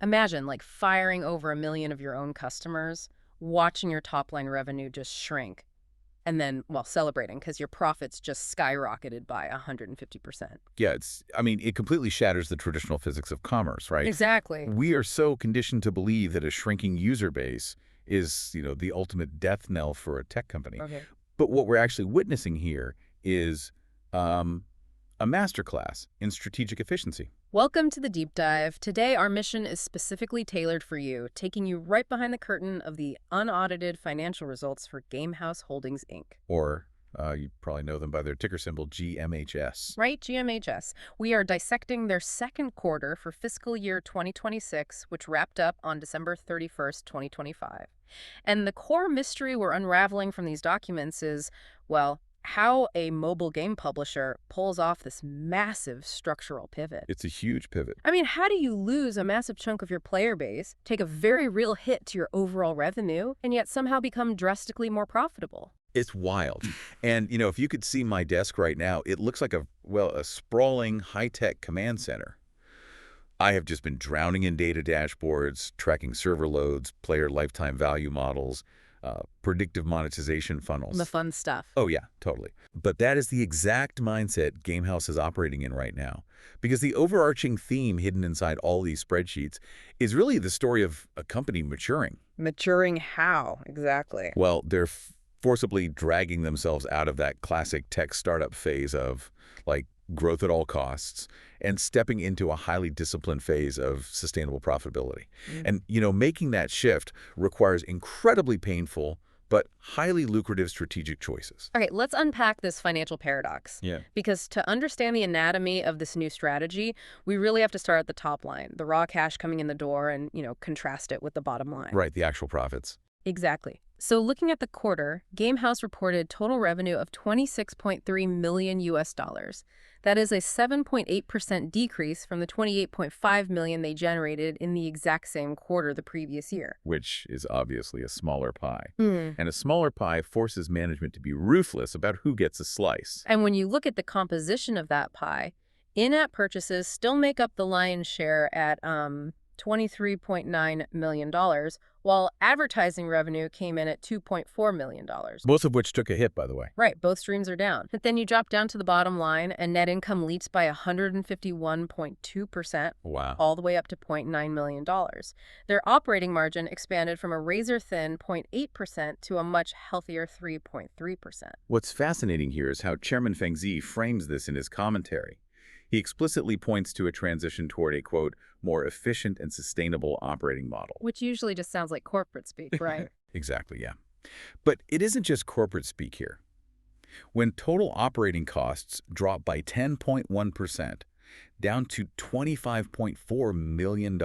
Imagine like firing over 1 million of your own customers, watching your top line revenue just shrink, and then, well, celebrating because your profits just skyrocketed by 150%. Yeah, I mean, it completely shatters the traditional physics of commerce, right? Exactly. We are so conditioned to believe that a shrinking user base is, the ultimate death knell for a tech company. Okay. But what we're actually witnessing here is a masterclass in strategic efficiency. Welcome to the deep dive. Today, our mission is specifically tailored for you, taking you right behind the curtain of the unaudited financial results for Gamehaus Holdings, Inc. Or you probably know them by their ticker symbol, GMHS. Right, GMHS. We are dissecting their second quarter for fiscal year 2026, which wrapped up on December 31st, 2025. And the core mystery we're unraveling from these documents is, well, how a mobile game publisher pulls off this massive structural pivot. It's a huge pivot. I mean, how do you lose a massive chunk of your player base, take a very real hit to your overall revenue, and yet somehow become drastically more profitable? It's wild. And, if you could see my desk right now, it looks like a sprawling, high-tech command center. I have just been drowning in data dashboards, tracking server loads, player lifetime value models, predictive monetization funnels. The fun stuff. Oh, yeah, totally. But that is the exact mindset Gamehaus is operating in right now. Because the overarching theme hidden inside all these spreadsheets is really the story of a company maturing. Maturing how, exactly? Well, they're forcibly dragging themselves out of that classic tech startup phase of, like, growth at all costs and stepping into a highly disciplined phase of sustainable profitability. And, making that shift requires incredibly painful but highly lucrative strategic choices. Okay, let's unpack this financial paradox. Yeah. Because to understand the anatomy of this new strategy, we really have to start at the top line, the raw cash coming in the door, and, contrast it with the bottom line. Right, the actual profits. Exactly. So looking at the quarter, Gamehaus reported total revenue of $26.3 million US dollars. That is a 7.8% decrease from the $28.5 million they generated in the exact same quarter the previous year. Which is obviously a smaller pie. And a smaller pie forces management to be ruthless about who gets a slice. And when you look at the composition of that pie, in-app purchases still make up the lion's share at $23.9 million, while advertising revenue came in at $2.4 million. Most of which took a hit, by the way. Right, both streams are down. But then you drop down to the bottom line, and net income leaps by 151.2%, Wow. all the way up to $0.9 million. Their operating margin expanded from a razor-thin 0.8% to a much healthier 3.3%. What's fascinating here is how Chairman Feng Zi frames this in his commentary. He explicitly points to a transition toward a, quote, more efficient and sustainable operating model. Which usually just sounds like corporate speak, right? Exactly, yeah. But it isn't just corporate speak here. When total operating costs drop by 10.1%, down to $25.4 million,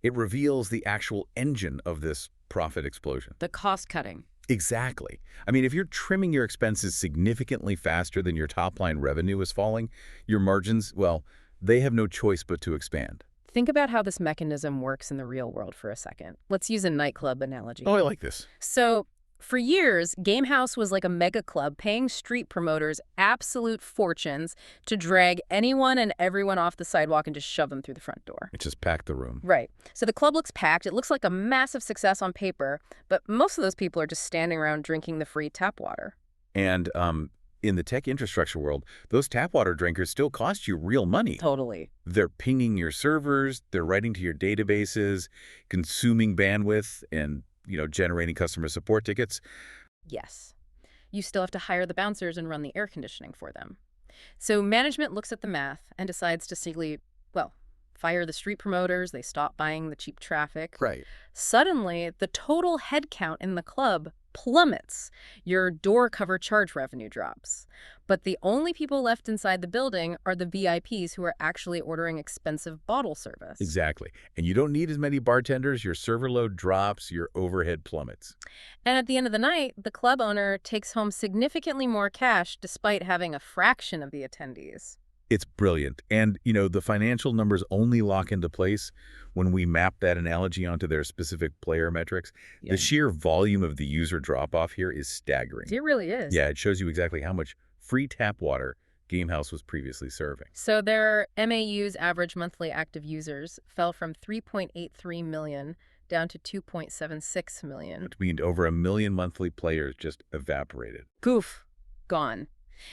it reveals the actual engine of this profit explosion. The cost cutting. Exactly. I mean, if you're trimming your expenses significantly faster than your top-line revenue is falling, your margins, well, they have no choice but to expand. Think about how this mechanism works in the real world for a second. Let's use a nightclub analogy. Oh, I like this. So, for years, Gamehaus was like a mega club paying street promoters absolute fortunes to drag anyone and everyone off the sidewalk and just shove them through the front door. It just packed the room. Right. So the club looks packed. It looks like a massive success on paper, but most of those people are just standing around drinking the free tap water. And in the tech infrastructure world, those tap water drinkers still cost you real money. Totally. They're pinging your servers, they're writing to your databases, consuming bandwidth, and generating customer support tickets. Yes. You still have to hire the bouncers and run the air conditioning for them. So management looks at the math and decides to simply, fire the street promoters. They stop buying the cheap traffic. Right. Suddenly, the total headcount in the club plummets. Your door cover charge revenue drops. But the only people left inside the building are the VIPs who are actually ordering expensive bottle service. Exactly. And you don't need as many bartenders. Your server load drops, your overhead plummets. And at the end of the night, the club owner takes home significantly more cash despite having a fraction of the attendees. It's brilliant. And, the financial numbers only lock into place when we map that analogy onto their specific player metrics. Yeah. The sheer volume of the user drop-off here is staggering. It really is. Yeah, it shows you exactly how much free tap water Gamehaus was previously serving. So their MAUs, average monthly active users, fell from 3.83 million down to 2.76 million. Which means over 1 million monthly players just evaporated. Poof, gone.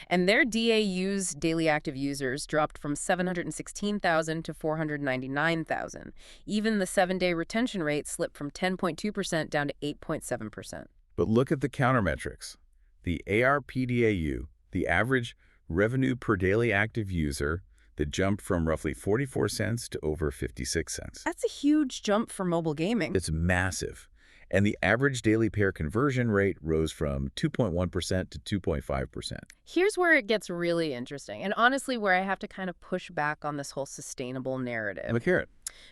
And their DAUs, daily active users, dropped from 716,000 to 499,000. Even the 7-day retention rate slipped from 10.2% down to 8.7%. But look at the countermetrics. The ARPDAU, the average revenue per daily active user, that jumped from roughly 44 cents to over 56 cents. That's a huge jump for mobile gaming. It's massive. And the average daily pair conversion rate rose from 2.1% to 2.5%. Here's where it gets really interesting, and honestly where I have to kind of push back on this whole sustainable narrative. Look here.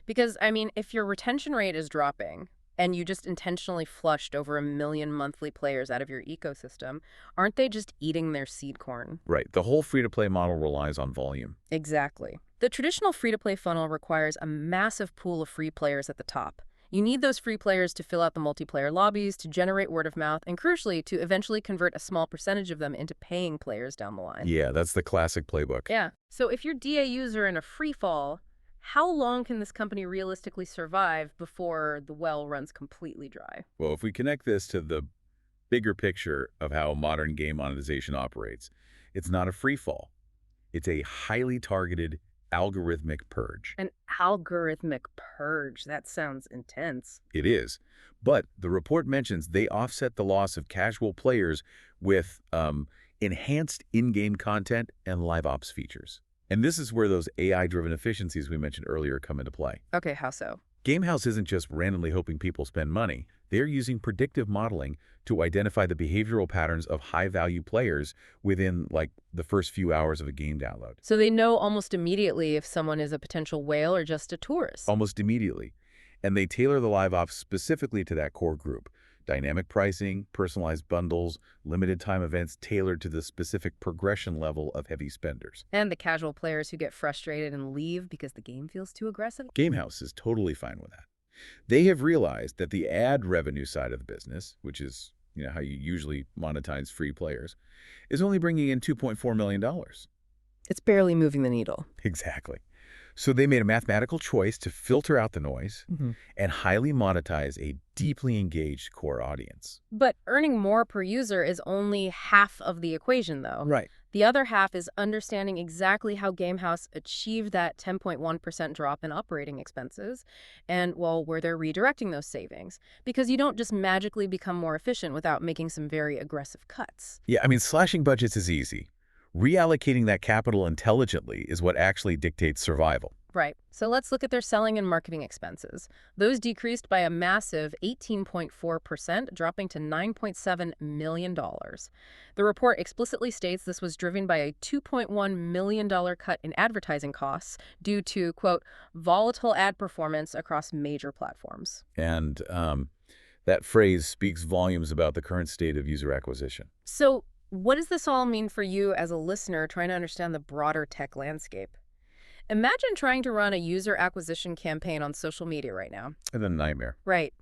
Because, I mean, if your retention rate is dropping, and you just intentionally flushed over 1 million monthly players out of your ecosystem, aren't they just eating their seed corn? Right. The whole free-to-play model relies on volume. Exactly. The traditional free-to-play funnel requires a massive pool of free players at the top. You need those free players to fill out the multiplayer lobbies, to generate word of mouth, and crucially, to eventually convert a small percentage of them into paying players down the line. Yeah, that's the classic playbook. Yeah. So if your DAUs are in a free fall, how long can this company realistically survive before the well runs completely dry? Well, if we connect this to the bigger picture of how modern game monetization operates, it's not a free fall. It's a highly targeted algorithmic purge. An algorithmic purge. That sounds intense. It is. But the report mentions they offset the loss of casual players with enhanced in-game content and live ops features. And this is where those AI-driven efficiencies we mentioned earlier come into play. Okay, how so? Gamehaus isn't just randomly hoping people spend money. They're using predictive modeling to identify the behavioral patterns of high-value players within, like, the first few hours of a game download. So they know almost immediately if someone is a potential whale or just a tourist. Almost immediately. And they tailor the live ops specifically to that core group. Dynamic pricing, personalized bundles, limited time events tailored to the specific progression level of heavy spenders. And the casual players who get frustrated and leave because the game feels too aggressive? Gamehaus is totally fine with that. They have realized that the ad revenue side of the business, which is how you usually monetize free players, is only bringing in $2.4 million. It's barely moving the needle. Exactly. So they made a mathematical choice to filter out the noise and highly monetize a deeply engaged core audience. But earning more per user is only half of the equation, though. Right. The other half is understanding exactly how Gamehaus achieved that 10.1% drop in operating expenses and, well, where they're redirecting those savings. Because you don't just magically become more efficient without making some very aggressive cuts. Yeah, I mean, slashing budgets is easy. Reallocating that capital intelligently is what actually dictates survival. Right. So let's look at their selling and marketing expenses. Those decreased by a massive 18.4%, dropping to $9.7 million. The report explicitly states this was driven by a $2.1 million cut in advertising costs due to, quote, volatile ad performance across major platforms. And that phrase speaks volumes about the current state of user acquisition. So what does this all mean for you as a listener trying to understand the broader tech landscape? Imagine trying to run a user acquisition campaign on social media right now. It's a nightmare. Right.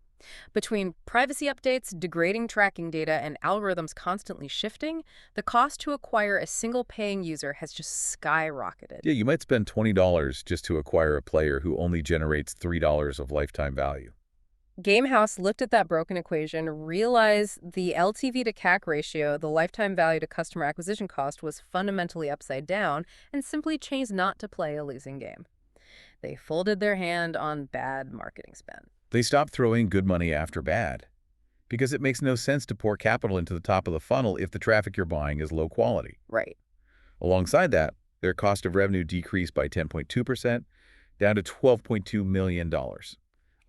Between privacy updates, degrading tracking data, and algorithms constantly shifting, the cost to acquire a single paying user has just skyrocketed. Yeah, you might spend $20 just to acquire a player who only generates $3 of lifetime value. Gamehaus looked at that broken equation, realized the LTV to CAC ratio, the lifetime value to customer acquisition cost, was fundamentally upside down, and simply chose not to play a losing game. They folded their hand on bad marketing spend. They stopped throwing good money after bad, because it makes no sense to pour capital into the top of the funnel if the traffic you're buying is low quality. Right. Alongside that, their cost of revenue decreased by 10.2%, down to $12.2 million.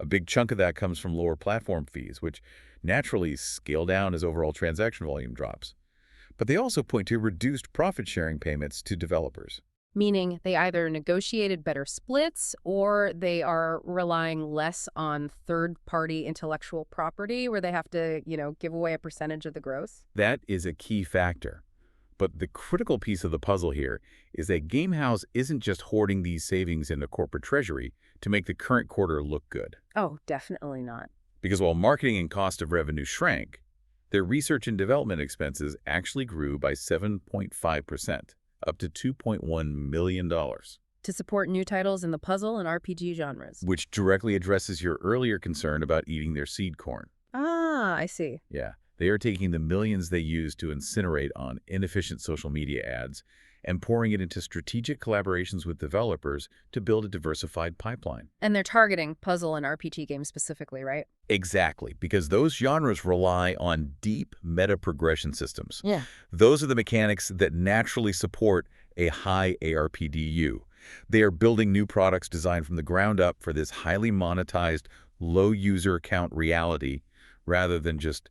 A big chunk of that comes from lower platform fees, which naturally scale down as overall transaction volume drops. But they also point to reduced profit-sharing payments to developers. Meaning they either negotiated better splits or they are relying less on third-party intellectual property where they have to, give away a percentage of the gross. That is a key factor. But the critical piece of the puzzle here is that Gamehaus isn't just hoarding these savings in the corporate treasury to make the current quarter look good. Oh, definitely not. Because while marketing and cost of revenue shrank, their research and development expenses actually grew by 7.5%, up to $2.1 million, To support new titles in the puzzle and RPG genres. which directly addresses your earlier concern about eating their seed corn. Ah, I see. Yeah, they are taking the millions they use to incinerate on inefficient social media ads and pouring it into strategic collaborations with developers to build a diversified pipeline. And they're targeting puzzle and RPG games specifically, right? Exactly, because those genres rely on deep meta-progression systems. Yeah. Those are the mechanics that naturally support a high ARPDU. They are building new products designed from the ground up for this highly monetized, low user count reality, rather than just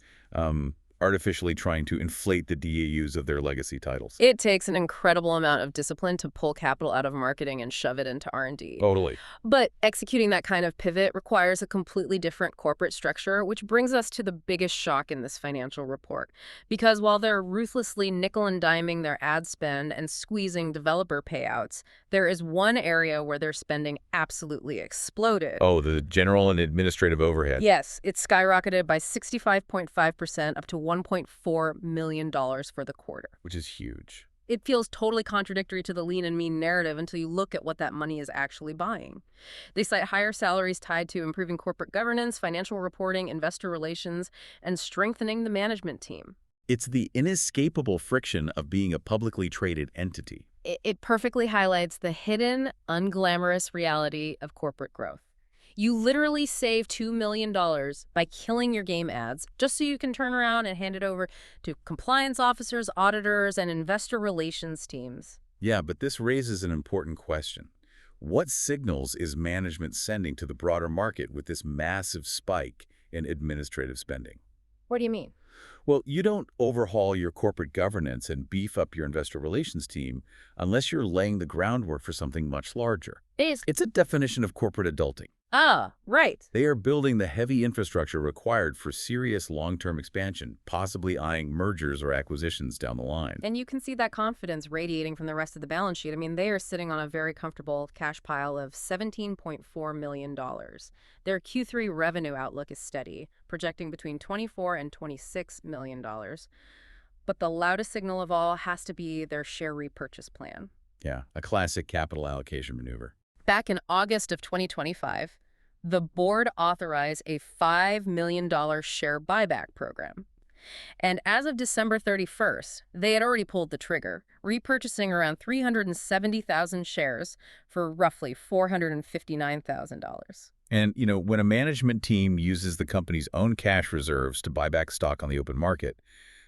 artificially trying to inflate the DAUs of their legacy titles. It takes an incredible amount of discipline to pull capital out of marketing and shove it into R&D. Totally. But executing that kind of pivot requires a completely different corporate structure, which brings us to the biggest shock in this financial report. Because while they're ruthlessly nickel and diming their ad spend and squeezing developer payouts, there is one area where their spending absolutely exploded. Oh, the general and administrative overhead. Yes, it skyrocketed by 65.5% up to $1.4 million for the quarter. Which is huge. It feels totally contradictory to the lean and mean narrative until you look at what that money is actually buying. They cite higher salaries tied to improving corporate governance, financial reporting, investor relations, and strengthening the management team. It's the inescapable friction of being a publicly traded entity. It perfectly highlights the hidden, unglamorous reality of corporate growth. You literally save $2 million by killing your game ads just so you can turn around and hand it over to compliance officers, auditors, and investor relations teams. Yeah, but this raises an important question. What signals is management sending to the broader market with this massive spike in administrative spending? What do you mean? Well, you don't overhaul your corporate governance and beef up your investor relations team unless you're laying the groundwork for something much larger. It's a definition of corporate adulting. Ah, right. They are building the heavy infrastructure required for serious long-term expansion, possibly eyeing mergers or acquisitions down the line. And you can see that confidence radiating from the rest of the balance sheet. I mean, they are sitting on a very comfortable cash pile of $17.4 million. Their Q3 revenue outlook is steady, projecting between $24 and $26 million. But the loudest signal of all has to be their share repurchase plan. Yeah, a classic capital allocation maneuver. Back in August of 2025, the board authorized a $5 million share buyback program. And as of December 31st, they had already pulled the trigger, repurchasing around 370,000 shares for roughly $459,000. And, when a management team uses the company's own cash reserves to buy back stock on the open market,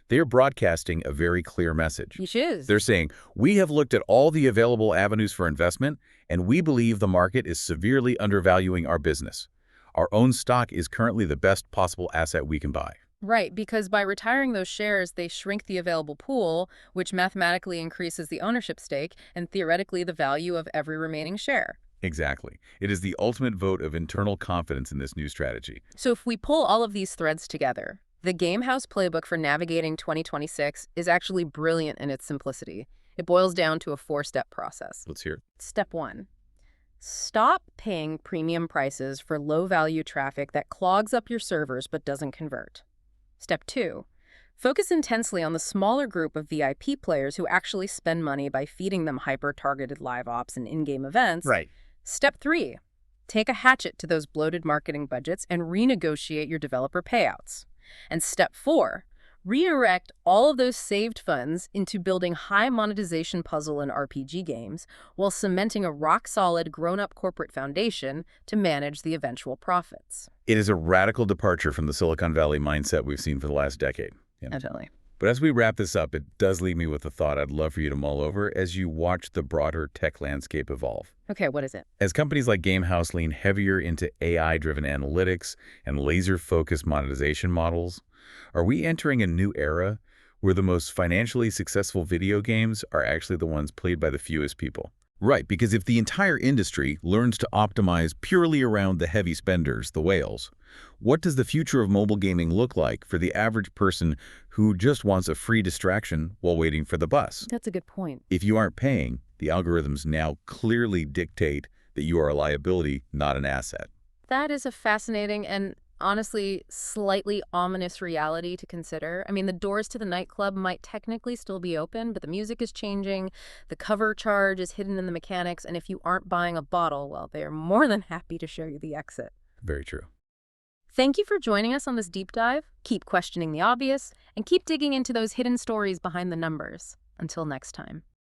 they are broadcasting a very clear message. Which is? They're saying, we have looked at all the available avenues for investment, and we believe the market is severely undervaluing our business. Our own stock is currently the best possible asset we can buy. Right, because by retiring those shares, they shrink the available pool, which mathematically increases the ownership stake and theoretically the value of every remaining share. Exactly. It is the ultimate vote of internal confidence in this new strategy. So if we pull all of these threads together, the Gamehaus playbook for navigating 2026 is actually brilliant in its simplicity. It boils down to a 4-step process. Let's hear it. Step 1. Stop paying premium prices for low-value traffic that clogs up your servers but doesn't convert. Step 2. Focus intensely on the smaller group of VIP players who actually spend money by feeding them hyper-targeted live ops and in-game events. Right. Step 3. Take a hatchet to those bloated marketing budgets and renegotiate your developer payouts. And step 4, redirect all of those saved funds into building high monetization puzzle and RPG games while cementing a rock-solid grown-up corporate foundation to manage the eventual profits. It is a radical departure from the Silicon Valley mindset we've seen for the last decade. Definitely. But as we wrap this up, it does leave me with a thought I'd love for you to mull over as you watch the broader tech landscape evolve. Okay, what is it? As companies like Gamehaus lean heavier into AI-driven analytics and laser-focused monetization models, are we entering a new era where the most financially successful video games are actually the ones played by the fewest people? Right, because if the entire industry learns to optimize purely around the heavy spenders, the whales, what does the future of mobile gaming look like for the average person who just wants a free distraction while waiting for the bus? That's a good point. If you aren't paying, the algorithms now clearly dictate that you are a liability, not an asset. That is a fascinating and honestly slightly ominous reality to consider. I mean, the doors to the nightclub might technically still be open, but the music is changing, the cover charge is hidden in the mechanics, and if you aren't buying a bottle, well, they are more than happy to show you the exit. Very true. Thank you for joining us on this deep dive. Keep questioning the obvious, and keep digging into those hidden stories behind the numbers. Until next time.